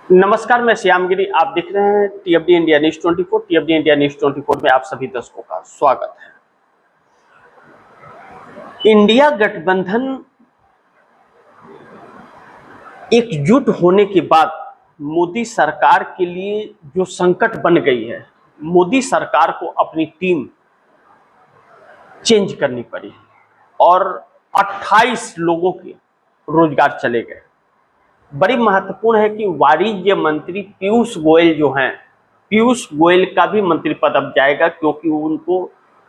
नमस्कार, मैं श्यामगिरी। आप देख रहे हैं टीएफडी इंडिया न्यूज 24। टीएफडी इंडिया न्यूज 24 में आप सभी दर्शकों का स्वागत है। इंडिया गठबंधन एकजुट होने के बाद मोदी सरकार के लिए जो संकट बन गई है, मोदी सरकार को अपनी टीम चेंज करनी पड़ी और 28 लोगों के रोजगार चले गए। बड़ी महत्वपूर्ण है कि वाणिज्य मंत्री पीयूष गोयल जो हैं, पीयूष गोयल का भी मंत्री पद अब जाएगा क्योंकि उनको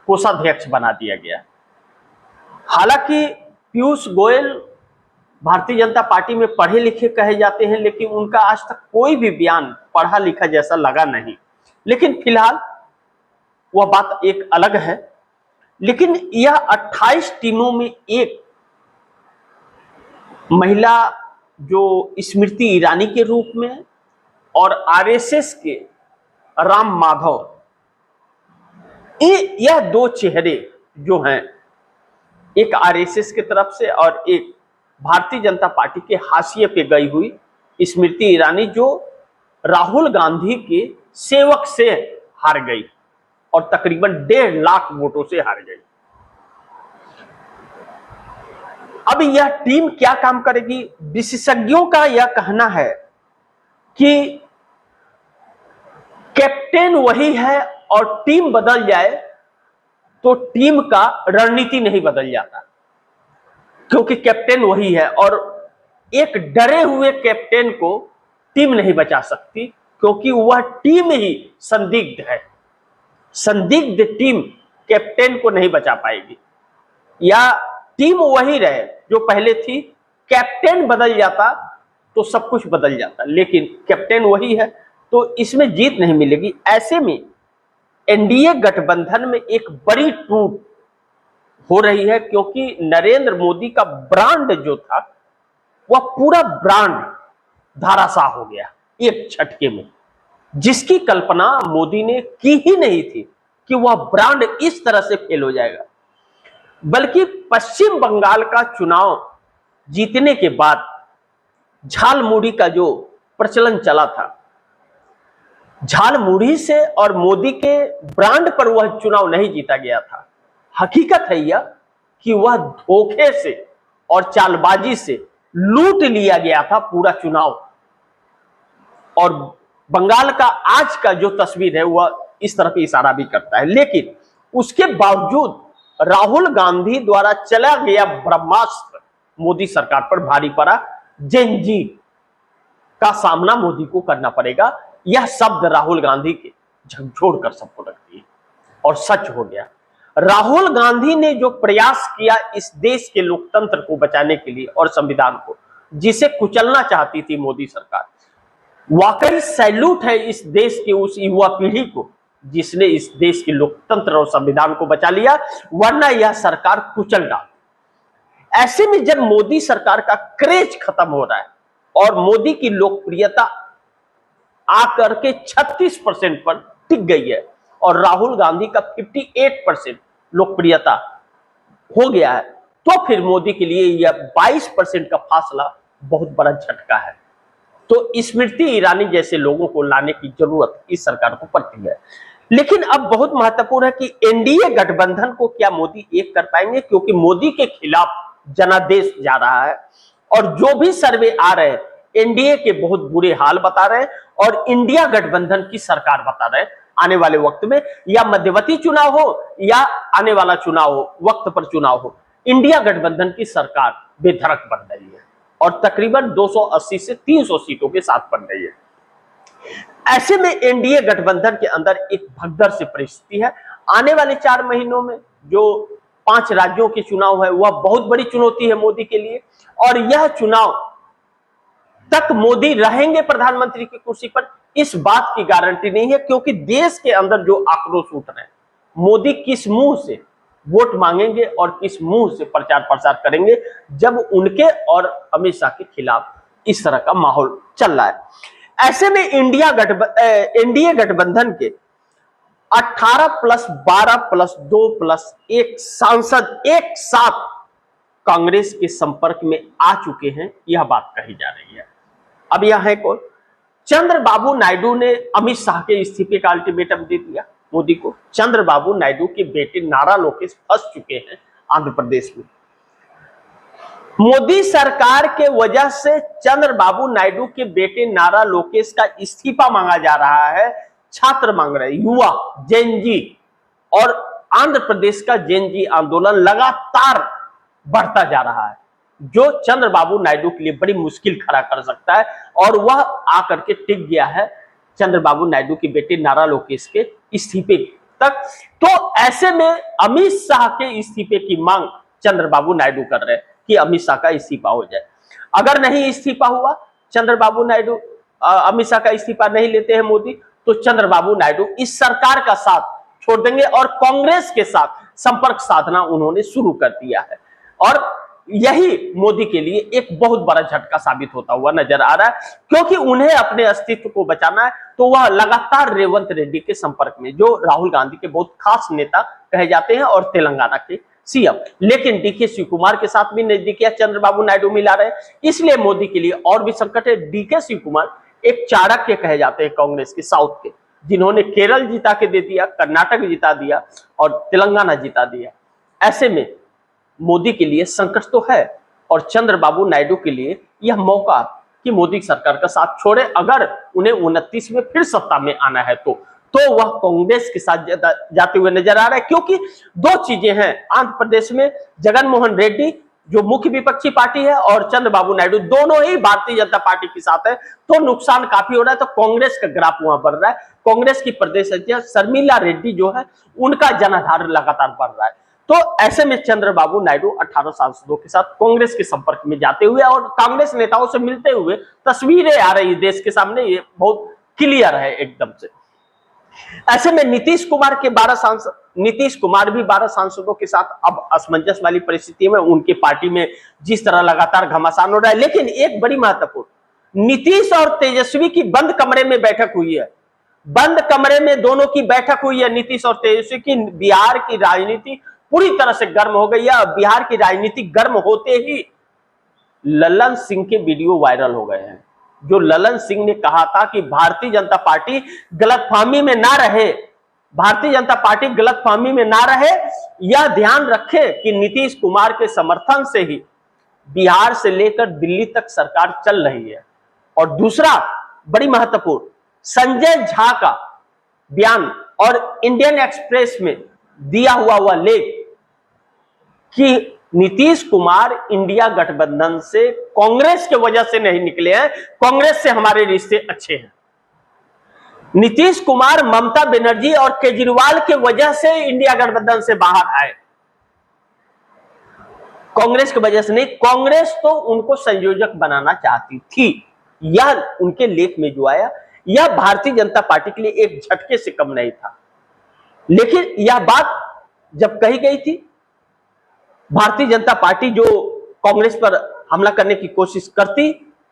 कोषाध्यक्ष बना दिया गया। हालांकि पीयूष गोयल भारतीय जनता पार्टी में पढ़े लिखे कहे जाते हैं, लेकिन उनका आज तक कोई भी बयान पढ़ा लिखा जैसा लगा नहीं। लेकिन फिलहाल वह बात एक अलग है। लेकिन यह 28 टीमों में एक महिला जो स्मृति ईरानी के रूप में और आरएसएस के राम माधव, यह दो चेहरे जो हैं, एक आरएसएस की तरफ से और एक भारतीय जनता पार्टी के हाशिए पे गई हुई स्मृति ईरानी, जो राहुल गांधी के सेवक से हार गई और तकरीबन 1.5 लाख वोटों से हार गई। अब यह टीम क्या काम करेगी? विशेषज्ञों का यह कहना है कि कैप्टन वही है और टीम बदल जाए तो टीम का रणनीति नहीं बदल जाता, क्योंकि कैप्टन वही है और एक डरे हुए कैप्टन को टीम नहीं बचा सकती, क्योंकि वह टीम ही संदिग्ध है। संदिग्ध टीम कैप्टन को नहीं बचा पाएगी। या टीम वही रहे जो पहले थी, कैप्टन बदल जाता तो सब कुछ बदल जाता, लेकिन कैप्टन वही है तो इसमें जीत नहीं मिलेगी। ऐसे में एनडीए गठबंधन में एक बड़ी टूट हो रही है, क्योंकि नरेंद्र मोदी का ब्रांड जो था वह पूरा ब्रांड धाराशाह हो गया एक झटके में, जिसकी कल्पना मोदी ने की ही नहीं थी कि वह ब्रांड इस तरह से फेल हो जाएगा। बल्कि पश्चिम बंगाल का चुनाव जीतने के बाद झालमुड़ी का जो प्रचलन चला था, झालमुड़ी से और मोदी के ब्रांड पर वह चुनाव नहीं जीता गया था। हकीकत है यह कि वह धोखे से और चालबाजी से लूट लिया गया था पूरा चुनाव। और बंगाल का आज का जो तस्वीर है वह इस तरफ इशारा भी करता है। लेकिन उसके बावजूद राहुल गांधी द्वारा चला गया ब्रह्मास्त्र मोदी सरकार पर भारी पड़ा। जेनजी का सामना मोदी को करना पड़ेगा, यह शब्द राहुल गांधी के झकझोर कर सबको रख दिए और सच हो गया। राहुल गांधी ने जो प्रयास किया इस देश के लोकतंत्र को बचाने के लिए और संविधान को, जिसे कुचलना चाहती थी मोदी सरकार, वाकई सैल्यूट है इस देश के उस युवा पीढ़ी को जिसने इस देश के लोकतंत्र और संविधान को बचा लिया, वरना यह सरकार कुचल डालती। ऐसे में जब मोदी सरकार का क्रेज खत्म हो रहा है और मोदी की लोकप्रियता आकर के 36% पर टिक गई है और राहुल गांधी का 58% लोकप्रियता हो गया है, तो फिर मोदी के लिए यह 22% का फासला बहुत बड़ा झटका है। तो स्मृति ईरानी जैसे लोगों को लाने की जरूरत इस सरकार को पड़ती है। लेकिन अब बहुत महत्वपूर्ण है कि एनडीए गठबंधन को क्या मोदी एक कर पाएंगे, क्योंकि मोदी के खिलाफ जनादेश जा रहा है और जो भी सर्वे आ रहे हैं एनडीए के बहुत बुरे हाल बता रहे हैं और इंडिया गठबंधन की सरकार बता रहे हैं। आने वाले वक्त में या मध्यवर्ती चुनाव हो या आने वाला चुनाव हो, वक्त पर चुनाव हो, इंडिया गठबंधन की सरकार बेधड़क बन रही है और तकरीबन 280 से 300 सीटों के साथ बन रही है। ऐसे में एनडीए गठबंधन के अंदर एक भगदड़ से परिस्थिति है। आने वाले 4 महीनों में जो 5 राज्यों के चुनाव है वह बहुत बड़ी चुनौती है मोदी के लिए, और यह चुनाव तक मोदी रहेंगे प्रधानमंत्री की कुर्सी पर, इस बात की गारंटी नहीं है, क्योंकि देश के अंदर जो आक्रोश उठ रहे हैं, मोदी किस मुंह से वोट मांगेंगे और किस मुंह से प्रचार प्रसार करेंगे जब उनके और अमित शाह के खिलाफ इस तरह का माहौल चल रहा है। ऐसे में एनडीए गठबंधन के 18 + 12 + 2 + 1 सांसद एक साथ कांग्रेस के संपर्क में आ चुके हैं, यह बात कही जा रही है। अब यह है कौन? चंद्रबाबू नायडू ने अमित शाह के इस्तीफे का अल्टीमेटम दे दिया मोदी को। चंद्रबाबू नायडू के बेटे नारा लोकेश फंस चुके हैं आंध्र प्रदेश में। मोदी सरकार के वजह से चंद्रबाबू नायडू के बेटे नारा लोकेश का इस्तीफा मांगा जा रहा है। छात्र मांग रहे, युवा, जेनजी, और आंध्र प्रदेश का जेनजी आंदोलन लगातार बढ़ता जा रहा है, जो चंद्रबाबू नायडू के लिए बड़ी मुश्किल खड़ा कर सकता है। और वह आकर के टिक गया है चंद्रबाबू नायडू के बेटे नारा लोकेश के इस्तीफे तक। तो ऐसे में अमित शाह के इस्तीफे की मांग चंद्रबाबू नायडू कर रहे हैं कि अमित शाह का इस्तीफा हो जाए। अगर नहीं इस्तीफा हुआ, चंद्रबाबू नायडू अमित शाह का इस्तीफा नहीं लेते हैं मोदी, तो चंद्रबाबू नायडू इस सरकार का साथ छोड़ देंगे और कांग्रेस के साथ संपर्क साधना उन्होंने शुरू कर दिया है। और यही मोदी के लिए एक बहुत बड़ा झटका साबित होता हुआ नजर आ रहा है, क्योंकि उन्हें अपने अस्तित्व को बचाना है। तो वह लगातार रेवंत रेड्डी के संपर्क में, जो राहुल गांधी के बहुत खास नेता कहे जाते हैं और तेलंगाना के सीएम, लेकिन डीके शिव कुमार के साथ भी नजदीकियां चंद्रबाबू नायडू मिला रहे, इसलिए मोदी के लिए और भी संकट है। डीके शिव कुमार एक चाणक्य कहे जाते हैं कांग्रेस के साउथ के, जिन्होंने केरल जिता के दे दिया, कर्नाटक जिता दिया और तेलंगाना जिता दिया। ऐसे में मोदी के लिए संकट तो है, और चंद्रबाबू नायडू के लिए यह मौका कि मोदी सरकार का साथ छोड़े। अगर उन्हें 29 में फिर सत्ता में आना है तो वह कांग्रेस के साथ जाते हुए नजर आ रहा है, क्योंकि दो चीजें हैं आंध्र प्रदेश में। जगन मोहन रेड्डी जो मुख्य विपक्षी पार्टी है और चंद्रबाबू नायडू दोनों ही भारतीय जनता पार्टी के साथ है, तो नुकसान काफी हो रहा है। तो कांग्रेस का ग्राफ वहां बढ़ रहा है। कांग्रेस की प्रदेश अध्यक्ष शर्मिला रेड्डी जो है, उनका जनाधार लगातार बढ़ रहा है। तो ऐसे में चंद्रबाबू नायडू 18 सांसदों के साथ कांग्रेस के संपर्क में जाते हुए और कांग्रेस नेताओं से मिलते हुए तस्वीरें आ रही देश के सामने, ये बहुत क्लियर है एकदम से। ऐसे में नीतीश कुमार भी 12 सांसदों के साथ अब असमंजस वाली परिस्थिति में, उनके पार्टी में जिस तरह लगातार घमासान हो रहा है। लेकिन एक बड़ी महत्वपूर्ण, नीतीश और तेजस्वी की बंद कमरे में बैठक हुई है। बंद कमरे में दोनों की बैठक हुई है, नीतीश और तेजस्वी की। बिहार की राजनीति पूरी तरह से गर्म हो गई है। बिहार की राजनीति गर्म होते ही ललन सिंह के वीडियो वायरल हो गए हैं, जो ललन सिंह ने कहा था कि भारतीय जनता पार्टी गलतफहमी में ना रहे, भारतीय जनता पार्टी गलतफहमी में ना रहे, यह ध्यान रखे कि नीतीश कुमार के समर्थन से ही बिहार से लेकर दिल्ली तक सरकार चल रही है। और दूसरा बड़ी महत्वपूर्ण, संजय झा का बयान और इंडियन एक्सप्रेस में दिया हुआ लेख कि नीतीश कुमार इंडिया गठबंधन से कांग्रेस के वजह से नहीं निकले हैं, कांग्रेस से हमारे रिश्ते अच्छे हैं। नीतीश कुमार ममता बनर्जी और केजरीवाल के वजह से इंडिया गठबंधन से बाहर आए, कांग्रेस की वजह से नहीं। कांग्रेस तो उनको संयोजक बनाना चाहती थी। यह उनके लेख में जो आया, यह भारतीय जनता पार्टी के लिए एक झटके से कम नहीं था। लेकिन यह बात जब कही गई थी, भारतीय जनता पार्टी जो कांग्रेस पर हमला करने की कोशिश करती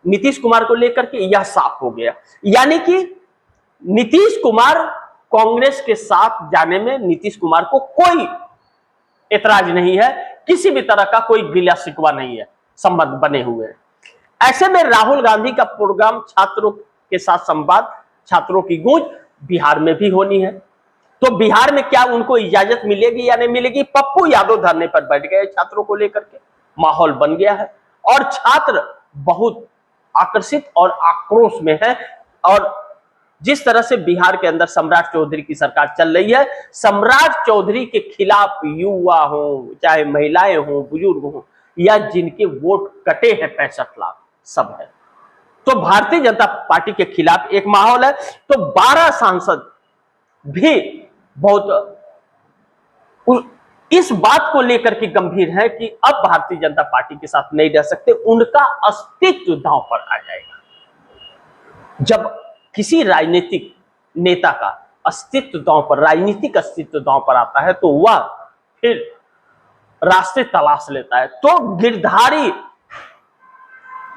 नीतीश कुमार को लेकर के, यह साफ हो गया। यानी कि नीतीश कुमार कांग्रेस के साथ जाने में नीतीश कुमार को कोई एतराज नहीं है, किसी भी तरह का कोई गिला शिकवा नहीं है, संबंध बने हुए हैं। ऐसे में राहुल गांधी का प्रोग्राम छात्रों के साथ संवाद, छात्रों की गूंज बिहार में भी होनी है। तो बिहार में क्या उनको इजाजत मिलेगी या नहीं मिलेगी? पप्पू यादव धरने पर बैठ गए छात्रों को लेकर के, माहौल बन गया है और छात्र बहुत आकर्षित और आक्रोश में है। और जिस तरह से बिहार के अंदर सम्राट चौधरी की सरकार चल रही है, सम्राट चौधरी के खिलाफ युवा हो, चाहे महिलाएं हो, बुजुर्ग हो, या जिनके वोट कटे हैं 65 लाख, सब है। तो भारतीय जनता पार्टी के खिलाफ एक माहौल है। तो 12 सांसद भी बहुत इस बात को लेकर के गंभीर है कि अब भारतीय जनता पार्टी के साथ नहीं रह सकते, उनका अस्तित्व दांव पर आ जाएगा। जब किसी राजनीतिक नेता का अस्तित्व दांव पर, राजनीतिक अस्तित्व दांव पर आता है, तो वह फिर रास्ते तलाश लेता है। तो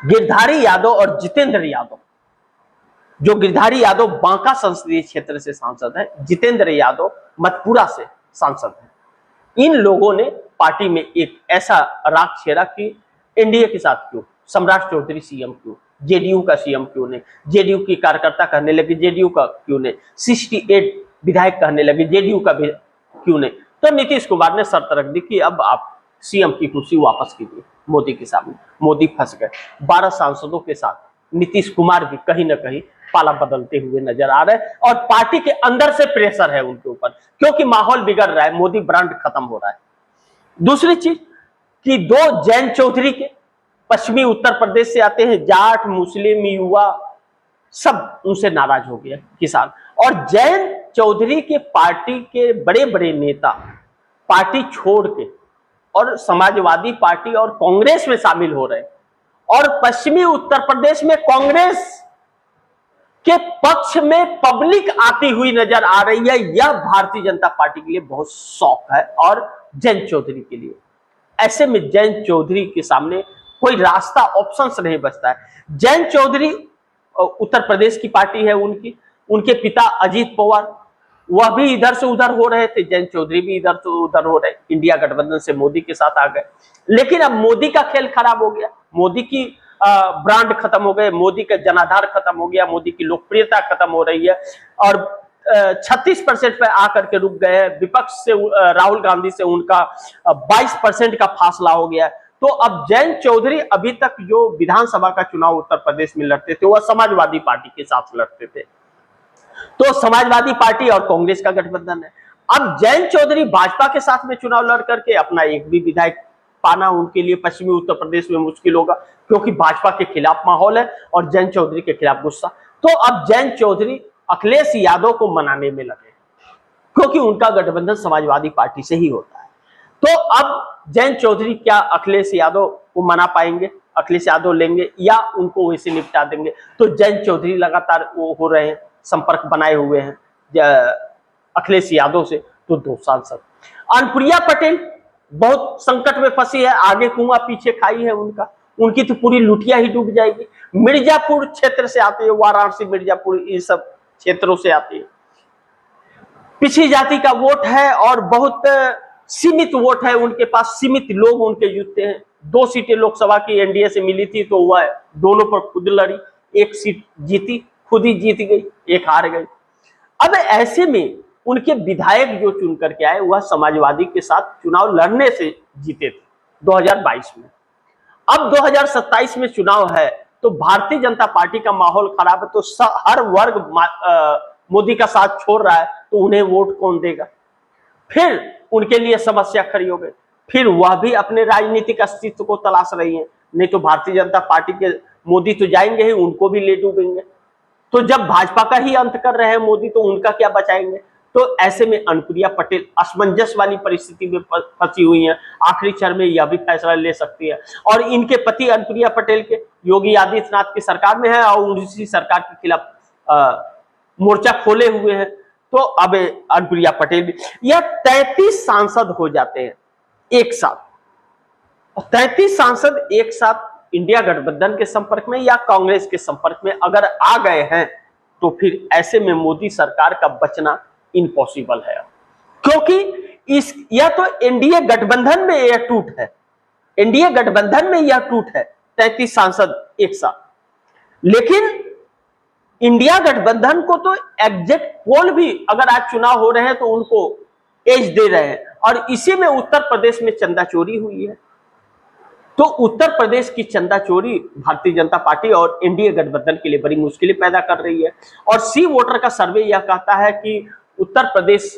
गिरधारी यादव और जितेंद्र यादव, जो गिरधारी यादव बांका संसदीय क्षेत्र से सांसद है, जितेंद्र यादव मधुपुरा से सांसद है, इन लोगों ने पार्टी में एक ऐसा राग छेड़ा कि एनडीए के साथ क्यों, सम्राट चौधरी सीएम क्यों, जेडीयू का सीएम क्यों नहीं, जेडीयू की कार्यकर्ता कहने लगे जेडीयू का क्यों नहीं, 68 विधायक कहने लगे जेडीयू का भी क्यों नहीं। तो नीतीश कुमार ने शर्त रख दी कि अब आप सीएम की कुर्सी वापस कीजिए मोदी के सामने। मोदी फंस गए। 12 सांसदों के साथ नीतीश कुमार भी कहीं ना कहीं पाला बदलते हुए नजर आ रहे हैं और पार्टी के अंदर से प्रेशर है उनके ऊपर, क्योंकि माहौल बिगड़ रहा है, मोदी ब्रांड खत्म हो रहा है। दूसरी चीज कि 2 जैन चौधरी के पश्चिमी उत्तर प्रदेश से आते हैं, जाट मुस्लिम युवा सब उनसे नाराज हो गया किसान, और जैन चौधरी के पार्टी के बड़े बड़े नेता पार्टी छोड़ के और समाजवादी पार्टी और कांग्रेस में शामिल हो रहे हैं, और पश्चिमी उत्तर प्रदेश में कांग्रेस के पक्ष में पब्लिक आती हुई नजर आ रही है। यह भारतीय जनता पार्टी के लिए बहुत शौक है और जैन चौधरी के लिए। ऐसे में जैन चौधरी के सामने कोई रास्ता ऑप्शंस नहीं बचता है। जैन चौधरी उत्तर प्रदेश की पार्टी है उनकी, उनके पिता अजीत पवार वह भी इधर से उधर हो रहे थे, जैन चौधरी भी इधर से उधर हो रहे, इंडिया गठबंधन से मोदी के साथ आ गए। लेकिन अब मोदी का खेल खराब हो गया, मोदी की ब्रांड खत्म हो गए, मोदी का जनाधार खत्म हो गया, मोदी की लोकप्रियता खत्म हो रही है और 36% पे आकर के रुक गए हैं। विपक्ष से राहुल गांधी से उनका 22% का फासला हो गया। तो अब जैन चौधरी अभी तक जो विधानसभा का चुनाव उत्तर प्रदेश में लड़ते थे वह समाजवादी पार्टी के साथ लड़ते थे, तो समाजवादी पार्टी और कांग्रेस का गठबंधन है। अब जैन चौधरी भाजपा के साथ में चुनाव लड़ करके अपना एक भी विधायक पाना उनके लिए पश्चिमी उत्तर प्रदेश में मुश्किल होगा, क्योंकि भाजपा के खिलाफ माहौल है और जैन चौधरी के खिलाफ गुस्सा। तो अब जैन चौधरी अखिलेश यादव को मनाने में लगे, क्योंकि उनका गठबंधन समाजवादी पार्टी से ही होता है। तो अब जैन चौधरी क्या अखिलेश यादव को मना पाएंगे, अखिलेश यादव लेंगे या उनको वैसे निपटा देंगे? तो जैन चौधरी लगातार वो हो रहे हैं, संपर्क बनाए हुए हैं अखिलेश यादव से। तो 2 सांसद अनुप्रिया पटेल बहुत संकट में फंसी है, आगे कुआं पीछे खाई है उनका, उनकी तो पूरी लुटिया ही डूब जाएगी। मिर्जापुर क्षेत्र से आती है, वाराणसी मिर्जापुर इन सब क्षेत्रों से आती है, पिछड़ी जाति का वोट है और बहुत सीमित वोट है उनके पास, सीमित लोग उनके जुटते हैं। 2 सीटें लोकसभा की एनडीए से मिली थी तो वह दोनों पर खुद लड़ी, 1 सीट जीती, खुद ही जीत गई, 1 हार गई। अब ऐसे में उनके विधायक जो चुन करके आए वह समाजवादी के साथ चुनाव लड़ने से जीते थे 2022 में। अब 2027 में चुनाव है तो भारतीय जनता पार्टी का माहौल खराब है, तो हर वर्ग मोदी का साथ छोड़ रहा है, तो उन्हें वोट कौन देगा? फिर उनके लिए समस्या खड़ी हो गई, फिर वह भी अपने राजनीतिक अस्तित्व को तलाश रही है। नहीं तो भारतीय जनता पार्टी के मोदी तो जाएंगे ही, उनको भी ले डूबेंगे। तो जब भाजपा का ही अंत कर रहे हैं मोदी, तो उनका क्या बचाएंगे? तो ऐसे में अनुप्रिया पटेल असमंजस वाली परिस्थिति में फंसी हुई है, आखिरी क्षण में यह भी फैसला ले सकती है। और इनके पति अनुप्रिया पटेल के योगी आदित्यनाथ की सरकार में है और उसी सरकार के खिलाफ मोर्चा खोले हुए हैं। तो अब अनुप्रिया पटेल यह 33 सांसद हो जाते हैं एक साथ, और 33 सांसद एक साथ इंडिया गठबंधन के संपर्क में या कांग्रेस के संपर्क में अगर आ गए हैं, तो फिर ऐसे में मोदी सरकार का बचना इम्पॉसिबल है, क्योंकि यह तो एनडीए गठबंधन में यह टूट है, एनडीए गठबंधन में यह टूट है 33 सांसद एक साथ। लेकिन इंडिया गठबंधन को तो एग्जिट पोल भी अगर आज चुनाव हो रहे हैं तो उनको एज दे रहे हैं, और इसी में उत्तर प्रदेश में चंदा चोरी हुई है। तो उत्तर प्रदेश की चंदा चोरी भारतीय जनता पार्टी और एनडीए गठबंधन के लिए बड़ी मुश्किलें पैदा कर रही है। और सी वोटर का सर्वे यह कहता है कि उत्तर प्रदेश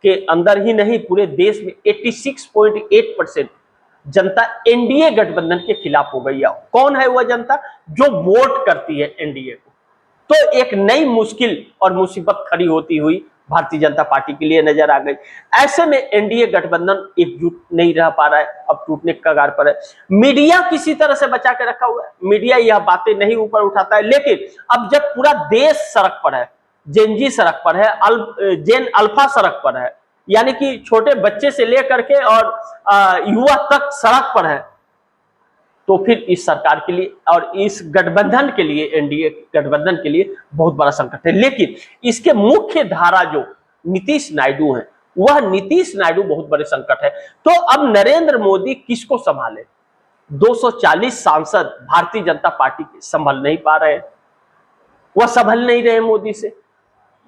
के अंदर ही नहीं पूरे देश में 86.8% जनता एनडीए गठबंधन के खिलाफ हो गई है। कौन है वह जनता जो वोट करती है एनडीए को? तो एक नई मुश्किल और मुसीबत खड़ी होती हुई भारतीय जनता पार्टी के लिए नजर आ गई। ऐसे में एनडीए गठबंधन एकजुट नहीं रह पा रहा है, अब टूटने के कगार पर है। मीडिया किसी तरह से बचा के रखा हुआ है, मीडिया यह बातें नहीं ऊपर उठाता है। लेकिन अब जब पूरा देश सड़क पर है, जेनजी सड़क पर है, जेन अल्फा सड़क पर है, यानी कि छोटे बच्चे से लेकर के और युवा तक सड़क पर है, तो फिर इस सरकार के लिए और इस गठबंधन के लिए, एनडीए गठबंधन के लिए बहुत बड़ा संकट है। लेकिन इसके मुख्य धारा जो नीतीश नायडू हैं, वह नीतीश नायडू बहुत बड़े संकट है। तो अब नरेंद्र मोदी किसको संभाले? 240 सांसद भारतीय जनता पार्टी के संभल नहीं पा रहे, वह संभल नहीं रहे मोदी से।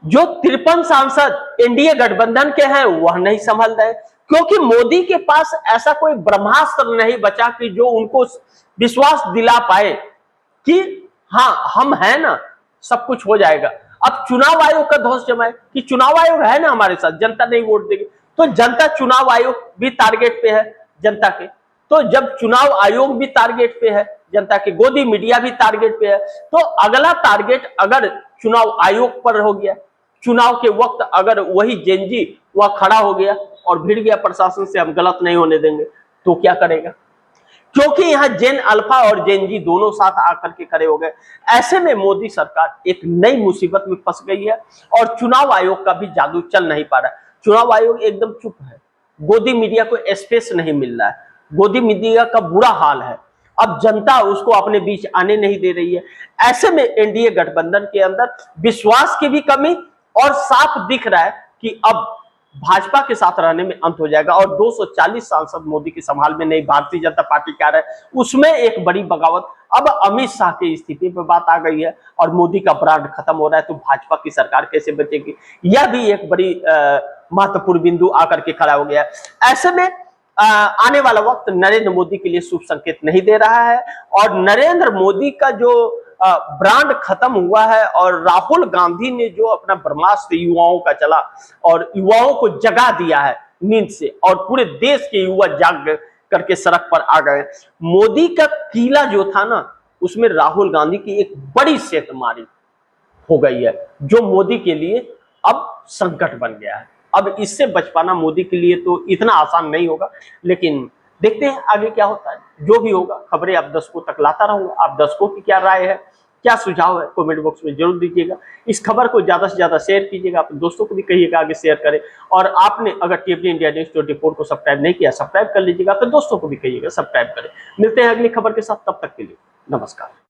जो 53 सांसद एनडीए गठबंधन के हैं वह नहीं संभल रहे, क्योंकि मोदी के पास ऐसा कोई ब्रह्मास्त्र नहीं बचा कि जो उनको विश्वास दिला पाए कि हाँ हम हैं ना, सब कुछ हो जाएगा। अब चुनाव आयोग का दोष जमाए कि चुनाव आयोग है ना हमारे साथ, जनता नहीं वोट देगी, तो जनता चुनाव आयोग भी टारगेट पे है जनता के। तो जब चुनाव आयोग भी टारगेट पे है जनता के, गोदी मीडिया भी टारगेट पे है, तो अगला टारगेट अगर चुनाव आयोग पर हो गया, चुनाव के वक्त अगर वही जेनजी वह खड़ा हो गया और भिड़ गया प्रशासन से, हम गलत नहीं होने देंगे, तो क्या करेगा? क्योंकि यहां जेन अल्फा और जेन जी दोनों साथ आकर के खड़े हो गए। ऐसे में मोदी सरकार एक नई मुसीबत में फंस गई है और चुनाव आयोग का भी जादू चल नहीं पा रहा है। चुनाव आयोग एकदम चुप है, गोदी मीडिया को स्पेस नहीं मिल रहा है, गोदी मीडिया का बुरा हाल है, अब जनता उसको अपने बीच आने नहीं दे रही है। ऐसे में एनडीए गठबंधन के अंदर विश्वास की भी कमी, और साफ दिख रहा है कि अब भाजपा के साथ रहने में अंत हो जाएगा और 240 सांसद मोदी के संभाल में नहीं, भारतीय जनता पार्टी क्या रहे उसमें एक बड़ी बगावत। अब अमित शाह की स्थिति पर बात आ गई है और मोदी का ब्रांड खत्म हो रहा है, तो भाजपा की सरकार कैसे बचेगी, यह भी एक बड़ी महत्वपूर्ण बिंदु आकर के खड़ा हो गया है। ऐसे में आने वाला वक्त नरेंद्र मोदी के लिए शुभ संकेत नहीं दे रहा है और नरेंद्र मोदी का जो ब्रांड खत्म हुआ है और राहुल गांधी ने जो अपना ब्रह्मास्त्र युवाओं का चला और युवाओं को जगा दिया है नींद से, और पूरे देश के युवा जाग करके सड़क पर आ गए। मोदी का किला जो था ना, उसमें राहुल गांधी की एक बड़ी सेंधमारी हो गई है, जो मोदी के लिए अब संकट बन गया है। अब इससे बच पाना मोदी के लिए तो इतना आसान नहीं होगा, लेकिन देखते हैं आगे क्या होता है। जो भी होगा खबरें आप दर्शकों तक लाता रहूंगा। आप दर्शकों की क्या राय है, क्या सुझाव है, कमेंट बॉक्स में जरूर दीजिएगा। इस खबर को ज्यादा से ज्यादा शेयर कीजिएगा, अपने दोस्तों को भी कहिएगा आगे शेयर करें। और आपने अगर टीवी इंडिया न्यूज़ 24 को सब्सक्राइब नहीं किया, सब्सक्राइब कर लीजिएगा, अपने दोस्तों को भी कहिएगा सब्सक्राइब करें। मिलते हैं अगली खबर के साथ, तब तक के लिए नमस्कार।